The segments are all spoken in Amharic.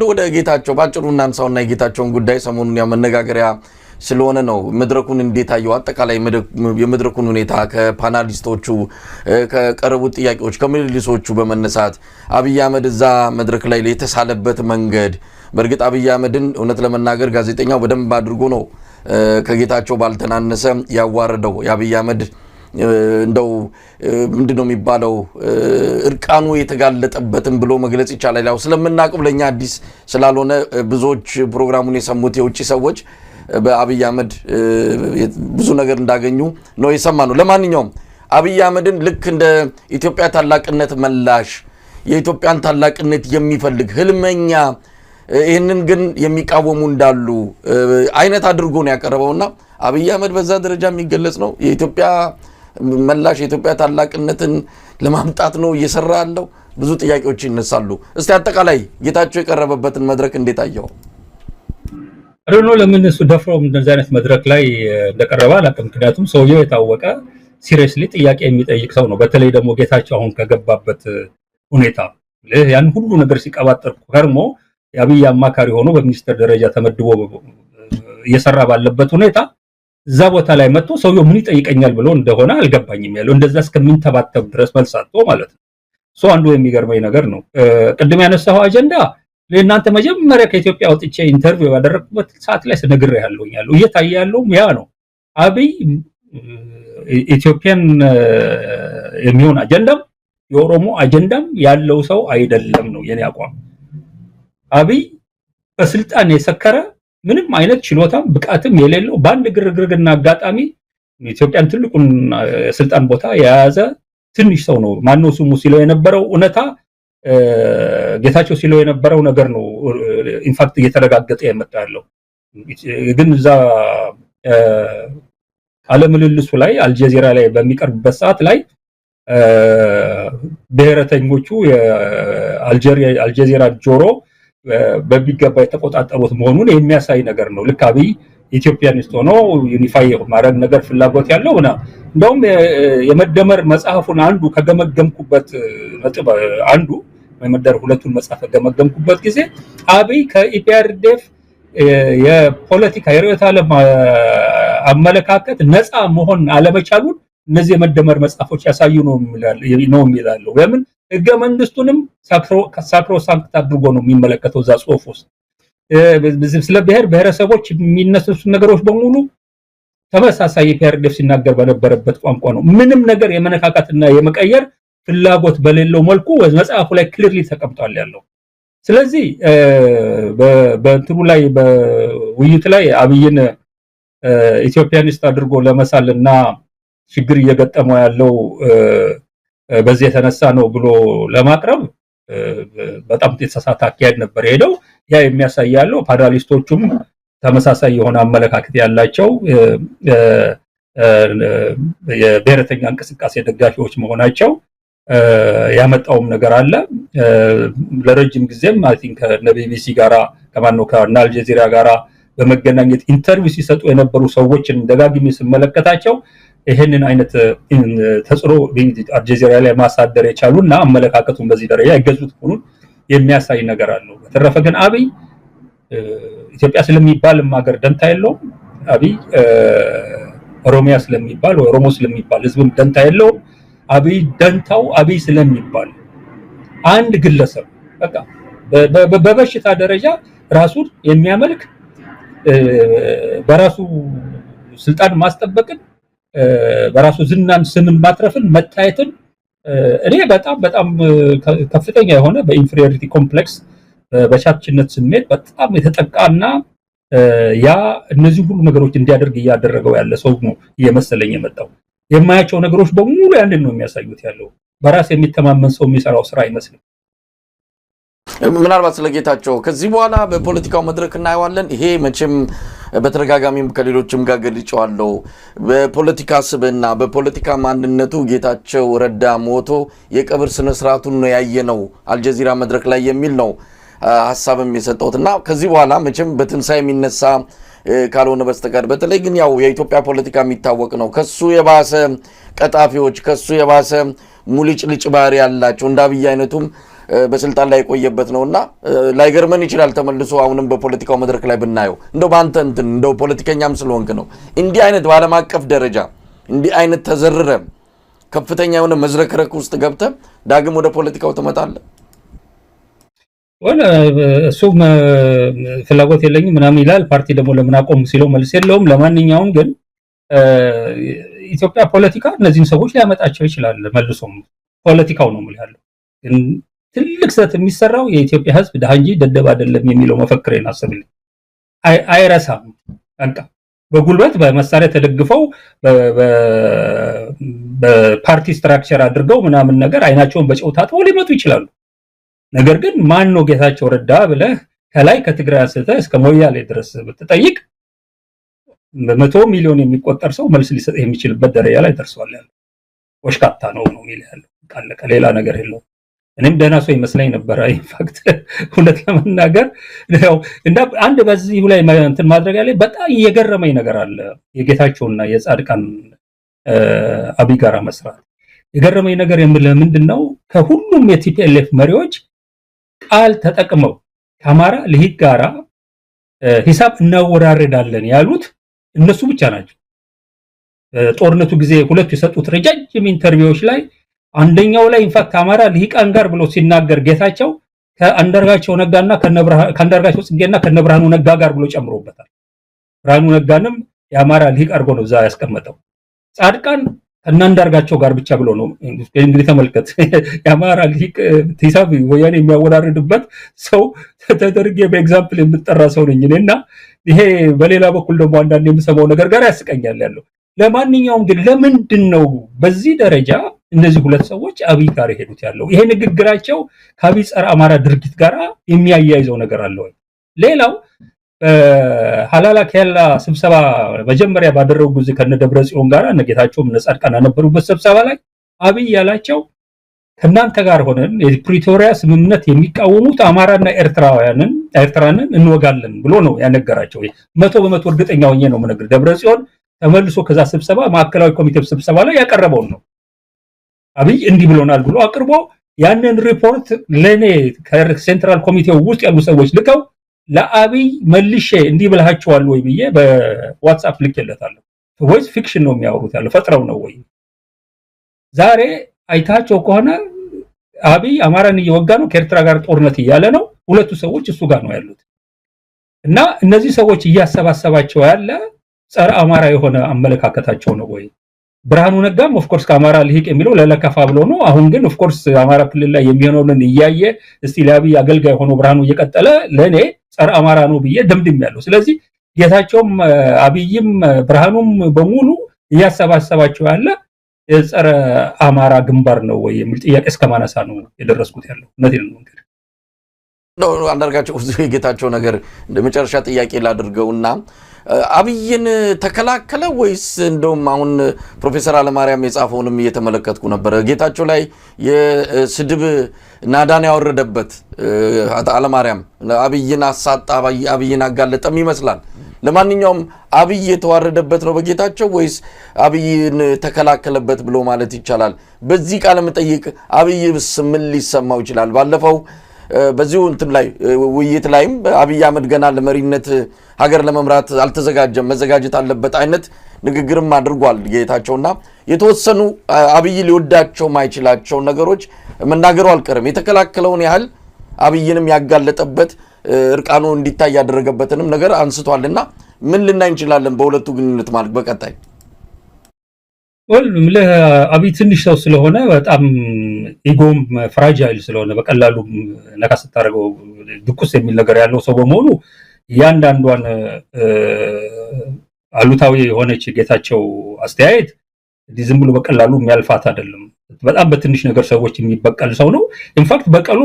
ወደ ጌታቸው ባጭሩ እናንሳውና የጌታቸውን ጉዳይ ሰሞኑን ያመነጋገሪያ ስለሆነ ነው መድረኩን እንዴት አየው አጠቃላይ የመድረኩን ሁኔታ ከፓናሊስቶቹ ከቀረቡት ጥያቄዎች ከምልልሶቹ በመነሳት አብይ አህመድ እዛ መድረክ ላይ የተሳለበት መንገድ በርግጥ አብይ አህመድን እውነት ለመናገር ጋዜጠኛው በደንብ አድርጎ ነው ከጌታቸው ባልተናነሰ ያዋረደው የአብይ አህመድ እንደው ምንድነው የሚባለው እርቃኑ የተጋለጠበትን ብሎ መግለጽ ይቻላል ያው ስለምናቀው ለኛ አዲስ ስላልሆነ ብዙዎች ፕሮግራሙን የሰሙት የውጪ ሰዎች በአብይ አህመድ ብዙ ነገር እንዳገኙ ነው የሰማነው ለማንኛውም አብይ አህመድን ልክ እንደ ኢትዮጵያ ታላቅነት መላሽ የኢትዮጵያን ታላቅነት የሚፈልግ ህልመኛ ይሄንን ግን የሚቃወሙ እንዳሉ አይነት አድርጎ ነው ያቀርበውና አብይ አህመድ በዛ ደረጃ የሚገለጽ ነው የኢትዮጵያ መላሽ የኢትዮጵያ ታላቅነትን ለማምጣት ነው እየሰራ ያለው ብዙ ጥያቄዎች ይነሳሉ እስቲ አጠቃላይ ጌታቸው የቀረበበትን መድረክ እንዴት አየው አረኖ ለምን እሱ ደፍሮም እንደዚህ አይነት መድረክ ላይ እንደቀረበ አላውቅም ምክንያቱም ሰውየው የታወቀ ሲሪየስሊ ጥያቄ የሚጠይቅ ሰው ነው በተለይ ደግሞ ጌታቸው አሁን ከገባበት ሁኔታ ያን ሁሉ ነገር ሲቀባጠር ከርሞ የአብይ አማካሪ ሆኖ በሚኒስትር ደረጃ ተመድቦ እየሰራ ባለበት ሁኔታ እዛ ቦታ ላይ መጥቶ ሰውየው ምን ይጠይቀኛል ብሎ እንደሆነ አልገባኝም ያለው እንደዛ እስከሚንተባተብ ድረስ መልሳቶ ማለት ነው ሶ አንዱ የሚገርመኝ ነገር ነው ቅድም ያነሳው አጀንዳ ለእናንተ መጀመሪያ ከኢትዮጵያ ወጥቼ ኢንተርቪው ያደረኩበት ሰዓት ላይ ስነግር ያለው እየታየ ያለው ያ ነው አብይ ኢትዮጵያን የሚሆን አጀንዳም የኦሮሞ አጀንዳም ያለው ሰው አይደለም ነው የኔ አቋም አብይ በስልጣን የሰከረ ምንም አይነት ችሎታም ብቃትም የሌለው ባንድ ግርግርና አጋጣሚ ኢትዮጵያን ትልቁን ስልጣን ቦታ የያዘ ትንሽ ሰው ነው ማነው ስሙ ሲለው የነበረው እውነታ ጌታቸው ሲለው የነበረው ነገር ነው ኢንፋክት እየተረጋገጠ የመጣለው ግን እዛ አለምልልሱ ላይ አልጀዚራ ላይ በሚቀርብበት ሰዓት ላይ ብሔረተኞቹ የአልጀዚራ ጆሮ በቢገባ የተቆጣጠሩት መሆኑን የሚያሳይ ነገር ነው ልክ አብይ ኢትዮጵያኒስት ሆኖ ዩኒፋይ ማድረግ ነገር ፍላጎት ያለውና እንደውም የመደመር መጽሐፉን አንዱ ከገመገምኩበት ነጥብ አንዱ የመደመር ሁለቱን መጽሐፍ ከገመገምኩበት ጊዜ አብይ ከኢፒአርዲኤፍ የፖለቲካ የርዕዮተ ዓለም አመለካከት ነፃ መሆን አለመቻሉን እነዚህ የመደመር መጽሐፎች ያሳዩ ነው የሚላሉ ለምን ህገ መንግስቱንም ሳክሮሳንክት አድርጎ ነው የሚመለከተው ዛ ጽሁፍ ውስጥ ስለ ብሔረሰቦች የሚነሱ ነገሮች በሙሉ ተመሳሳይ የፒአርዲኤፍ ሲናገር በነበረበት ቋንቋ ነው ምንም ነገር የመነካካትና የመቀየር ፍላጎት በሌለው መልኩ መጽሐፉ ላይ ክሊርሊ ተቀምጧል ያለው ስለዚህ በእንትኑ ላይ በውይይት ላይ አብይን ኢትዮጵያኒስት አድርጎ ለመሳልና ችግር እየገጠመው ያለው በዚህ የተነሳ ነው ብሎ ለማቅረብ በጣም የተሳሳተ አካሄድ ነበር ሄደው ያ የሚያሳያለው ፓናሊስቶቹም ተመሳሳይ የሆነ አመለካከት ያላቸው የብሔረተኛ እንቅስቃሴ ደጋፊዎች መሆናቸው ያመጣውም ነገር አለ ለረጅም ጊዜም አይ ቲንክ ከቢቢሲ ጋራ ከአልጀዚራ ጋራ በመገናኘት ኢንተርቪው ሲሰጡ የነበሩ ሰዎችን ደጋግሜ ስመለከታቸው ይሄንን አይነት ተጽዕኖ አልጀዚራ ላይ ማሳደር የቻሉና አመለካከቱን በዚህ ደረጃ ይገዙት ሆኑን የሚያሳይ ነገር አለው በተረፈ ግን አብይ ኢትዮጵያ ስለሚባል ሀገር ደንታ የለውም አብይ ኦሮሚያ ስለሚባል ወይ ኦሮሞ ስለሚባል ህዝብም ደንታ የለውም አብይ ደንታው አብይ ስለሚባል አንድ ግለሰብ በቃ በበሽታ ደረጃ ራሱን የሚያመልክ በራሱ ስልጣን ማስጠበቅን በራሱ ዝናን ስምን ማትረፍን መታየትን እኔ በጣም ከፍተኛ የሆነ በኢንፌሪዮሪቲ ኮምፕሌክስ በቻችነት ስሜት በጣም የተጠቃና ያ እነዚህ ሁሉ ነገሮች እንዲያደርግ ያደረገው ያለ ሰው ነው እየመሰለኝ የመጣው የማያቸው ነገሮች በሙሉ ያንን ነው የሚያሳዩት ያለው በራስ የሚተማመን ሰው የሚሰራው ስራ አይመስልም ምናልባት ስለጌታቸው ከዚህ በኋላ በፖለቲካው መድረክ እናየዋለን ይሄ መቼም በተረጋጋሚም ከሌሎችም ጋር ገልጫዋለሁ በፖለቲካ ስብና በፖለቲካ ማንነቱ ጌታቸው ረዳ ሞቶ የቀብር ስነ ስርዓቱን ነው ያየነው አልጀዚራ መድረክ ላይ የሚል ነው ሐሳብም የሰጠውትና ከዚህ በኋላ መቼም በትንሳኤ የሚነሳ ካልሆነ በስተቀር በተለይ ግን ያው የኢትዮጵያ ፖለቲካ የሚታወቅ ነው ከሱ የባሰ ቀጣፊዎች ከሱ የባሰ ሙልጭልጭ ባህሪ ያላቸው እንዳብይ አይነቱም በስልጣን ላይ የቆየበት ነውና ላይገርመን ይችላል ተመልሶ አሁንም በፖለቲካው መድረክ ላይ ብናየው እንደው ባንተ እንትን እንደው ፖለቲከኛም ስለሆንክ ነው እንዲህ አይነት በዓለም አቀፍ ደረጃ እንዲህ አይነት ተዘርረ ከፍተኛ የሆነ መዝረክረክ ውስጥ ገብተህ ዳግም ወደ ፖለቲካው ትመጣለህ? ወላ እሱም ፍላጎት የለኝም ምናምን ይላል። ፓርቲ ደግሞ ለምን አቆም ሲለው መልስ የለውም። ለማንኛውም ግን ኢትዮጵያ ፖለቲካ እነዚህን ሰዎች ሊያመጣቸው ይችላል። መልሶም ፖለቲካው ነው ማለት ያለው ግን ትልቅ ስህተት የሚሰራው የኢትዮጵያ ሕዝብ ድሃ እንጂ ደደብ አይደለም የሚለው መፈክሬን አስብልኝ አይረሳም። በቃ በጉልበት በመሳሪያ ተደግፈው በፓርቲ ስትራክቸር አድርገው ምናምን ነገር አይናቸውን በጨው ታጥበው ሊመጡ ይችላሉ። ነገር ግን ማን ነው ጌታቸው ረዳ ብለህ ከላይ ከትግራይ አንስተ እስከ ሞያሌ ድረስ ብትጠይቅ በመቶ ሚሊዮን የሚቆጠር ሰው መልስ ሊሰጥ የሚችልበት ደረጃ ላይ ደርሷል። ያለው ወሽካታ ነው የሚል ያለው ቃለቀ ሌላ ነገር የለው። እኔም ደህና ሰው ይመስለኝ ነበር። ኢንፋክት ሁለት ለመናገር ነው እንደ አንድ በዚህ ላይ እንትን ማድረግ ያለ በጣም የገረመኝ ነገር አለ። የጌታቸውና የጻድቃን አብይ ጋራ መስራት የገረመኝ ነገር ምንድነው? ከሁሉም የቲፒኤልኤፍ መሪዎች ቃል ተጠቅመው ከአማራ ልሂቅ ጋራ ሂሳብ እናወራረዳለን ያሉት እነሱ ብቻ ናቸው። ጦርነቱ ጊዜ ሁለቱ የሰጡት ረጃጅም ኢንተርቪዎች ላይ አንደኛው ላይ ኢንፋክት አማራ ልሂቃን ጋር ብሎ ሲናገር ጌታቸው ከአንዳርጋቸው ነጋና ከአንዳርጋቸው ጽጌና ከነብርሃኑ ነጋ ጋር ብሎ ጨምሮበታል። ብርሃኑ ነጋንም የአማራ ልሂቅ አድርጎ ነው እዛ ያስቀመጠው። ጻድቃን ከአንዳርጋቸው ጋር ብቻ ብሎ ነው። እንግዲህ ተመልከት የአማራ ልሂቅ ሂሳብ ወያኔ የሚያወራርድበት ሰው ተደርጌ በኤግዛምፕል የምጠራ ሰው ነኝ እኔና ይሄ በሌላ በኩል ደግሞ አንዳንድ የምሰማው ነገር ጋር ያስቀኛል ያለው። ለማንኛውም ግን ለምንድን ነው በዚህ ደረጃ እነዚህ ሁለት ሰዎች አብይ ጋር ሄዱት ያለው? ይሄ ንግግራቸው ከአብይ ጸረ አማራ ድርጊት ጋር የሚያያይዘው ነገር አለ ወይ? ሌላው ሐላላ ከላ ስብሰባ መጀመሪያ ባደረጉ ጊዜ ከነደብረ ጽዮን ጋር እነጌታቸውም ነጻድቃን ነበሩበት ስብሰባ ላይ አብይ ያላቸው ከናንተ ጋር ሆነን የፕሪቶሪያ ስምምነት የሚቃወሙት አማራና ኤርትራንን እንወጋለን ብሎ ነው ያነገራቸው። 100% እርግጠኛ ሆኜ ነው የምነግርህ። ደብረ ጽዮን ተመልሶ ከዛ ስብሰባ ማዕከላዊ ኮሚቴ ስብሰባ ላይ ያቀረበው ነው። አብይ እንዲህ ብሎናል ብሎ አቅርቦ ያንን ሪፖርት ለኔ ከሴንትራል ኮሚቴው ውስጥ ያሉ ሰዎች ልከው ለአብይ መልሼ እንዲህ ብለሃቸዋል ወይ ብዬ በዋትስአፕ ልኬለታለሁ። ወይስ ፊክሽን ነው የሚያወሩት ያለው ፈጥረው ነው ወይ? ዛሬ አይታቸው ከሆነ አብይ አማራን እየወጋ ነው፣ ከኤርትራ ጋር ጦርነት እያለ ነው። ሁለቱ ሰዎች እሱ ጋር ነው ያሉት እና እነዚህ ሰዎች እያሰባሰባቸው ያለ ጸረ አማራ የሆነ አመለካከታቸው ነው ወይ? ብርሃኑ ነጋም ኦፍ ኮርስ ከአማራ ልሂቅ የሚለው ለለከፋ ብሎ ነው። አሁን ግን ኦፍ ኮርስ አማራ ክልል ላይ የሚሆነውን እያየ እስቲ ለአብይ አገልጋይ ሆኖ ብርሃኑ እየቀጠለ ለኔ ጸረ አማራ ነው ብዬ ደምድሜያለሁ። ስለዚህ ጌታቸውም አብይም ብርሃኑም በሙሉ እያሰባሰባቸው ያለ የጸረ አማራ ግንባር ነው ወይ የሚል ጥያቄ እስከማነሳ ነው የደረስኩት ያለው። እነዚህ ነው እንግዲህ አንዳርጋቸው የጌታቸው ነገር ለመጨረሻ ጥያቄ ላድርገውና አብይን ተከላከለ ወይስ እንደውም አሁን ፕሮፌሰር አለማርያም የጻፈውንም እየተመለከትኩ ነበር። ጌታቸው ላይ የስድብ ናዳን ያወረደበት አለማርያም አብይን አሳጣ አብይን አጋለጠም ይመስላል። ለማንኛውም አብይ የተዋረደበት ነው በጌታቸው ወይስ አብይን ተከላከለበት ብሎ ማለት ይቻላል? በዚህ ቃለ መጠይቅ አብይስ ምን ሊሰማው ይችላል? ባለፈው በዚሁ እንትን ላይ ውይይት ላይም አብይ አህመድ ገና ለመሪነት ሀገር ለመምራት አልተዘጋጀም መዘጋጀት አለበት አይነት ንግግርም አድርጓል ጌታቸውና የተወሰኑ አብይ ሊወዳቸው ማይችላቸው ነገሮች መናገሩ አልቀርም። የተከላከለውን ያህል አብይንም ያጋለጠበት እርቃኑ እንዲታይ ያደረገበትንም ነገር አንስቷልና ምን ልናይ እንችላለን በሁለቱ ግንኙነት ማለት በቀጣይ? አብይ ትንሽ ሰው ስለሆነ በጣም ኢጎም ፍራጃይል ስለሆነ በቀላሉ ነካ ስታደርገው ድቁስ የሚል ነገር ያለው ሰው በመሆኑ ያንዳንዷን አሉታዊ የሆነች ጌታቸው አስተያየት ዝም ብሎ በቀላሉ የሚያልፋት አይደለም። በጣም በትንሽ ነገር ሰዎች የሚበቀል ሰው ነው። ኢንፋክት በቀሉ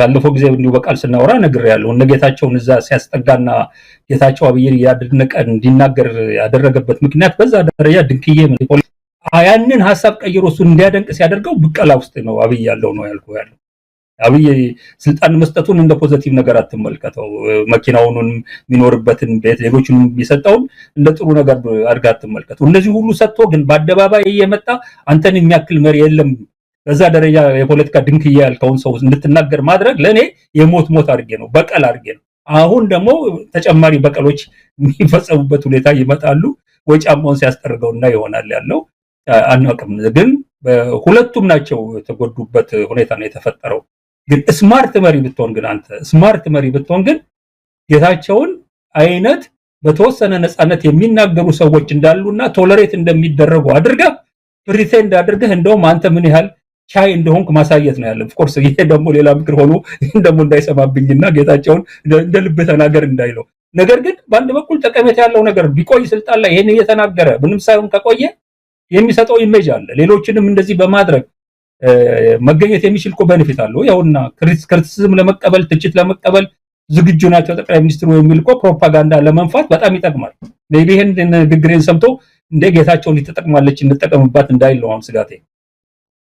ያለፈው ጊዜ እንዲሁ በቃል ስናወራ ነግሬያለሁ። እነ ጌታቸውን እዛ ሲያስጠጋና ጌታቸው አብይን ያደነቀ እንዲናገር ያደረገበት ምክንያት በዛ ደረጃ ድንክዬ ያንን ሐሳብ ቀይሮ እሱ እንዲያደንቅ ሲያደርገው ብቀላ ውስጥ ነው አብይ ያለው ነው ያልኩ ያለው። አብይ ስልጣን መስጠቱን እንደ ፖዚቲቭ ነገር አትመልከተው። መኪናውን የሚኖርበትን ቤት ሌሎቹን የሚሰጠው እንደ ጥሩ ነገር አድርጋ አትመልከተው። እነዚህ ሁሉ ሰጥቶ ግን በአደባባይ እየመጣ አንተን የሚያክል መሪ የለም በዛ ደረጃ የፖለቲካ ድንክያ ያልከውን ሰው እንድትናገር ማድረግ ለኔ የሞት አድርጌ ነው፣ በቀል አድርጌ ነው። አሁን ደግሞ ተጨማሪ በቀሎች የሚፈጸሙበት ሁኔታ ይመጣሉ። ወይ ጫማውን ሲያስጠርገውና ይሆናል ያለው አናውቅም። ግን ሁለቱም ናቸው የተጎዱበት ሁኔታ ነው የተፈጠረው። ግን ስማርት መሪ ብትሆን ግን አንተ ስማርት መሪ ብትሆን ግን ጌታቸውን አይነት በተወሰነ ነፃነት የሚናገሩ ሰዎች እንዳሉና ቶለሬት እንደሚደረጉ አድርገህ ፕሪቴንድ አድርገህ እንደውም አንተ ምን ያህል ቻይ እንደሆንክ ማሳየት ነው ያለው። ኦፍ ኮርስ ይሄ ደግሞ ሌላ ምክር ሆኖ እንደሞ እንዳይሰማብኝና ጌታቸውን እንደ ልብ ተናገር እንዳይለው። ነገር ግን በአንድ በኩል ጠቀሜታ ያለው ነገር ቢቆይ ስልጣን ላይ ይሄን እየተናገረ ምንም ሳይሆን ከቆየ የሚሰጠው ኢሜጅ አለ። ሌሎችንም እንደዚህ በማድረግ መገኘት የሚችል እኮ ቤኔፊት አለው። ያውና ክሪቲሲዝም ለመቀበል ትችት ለመቀበል ዝግጁ ናቸው ጠቅላይ ሚኒስትሩ የሚል እኮ ፕሮፓጋንዳ ለመንፋት በጣም ይጠቅማል። ሜቢ ይሄን ንግግሬን ሰምቶ እንደ ጌታቸውን ሊተጠቅማለች እንጠቀምባት እንዳይል ነው አሁን ስጋቴ።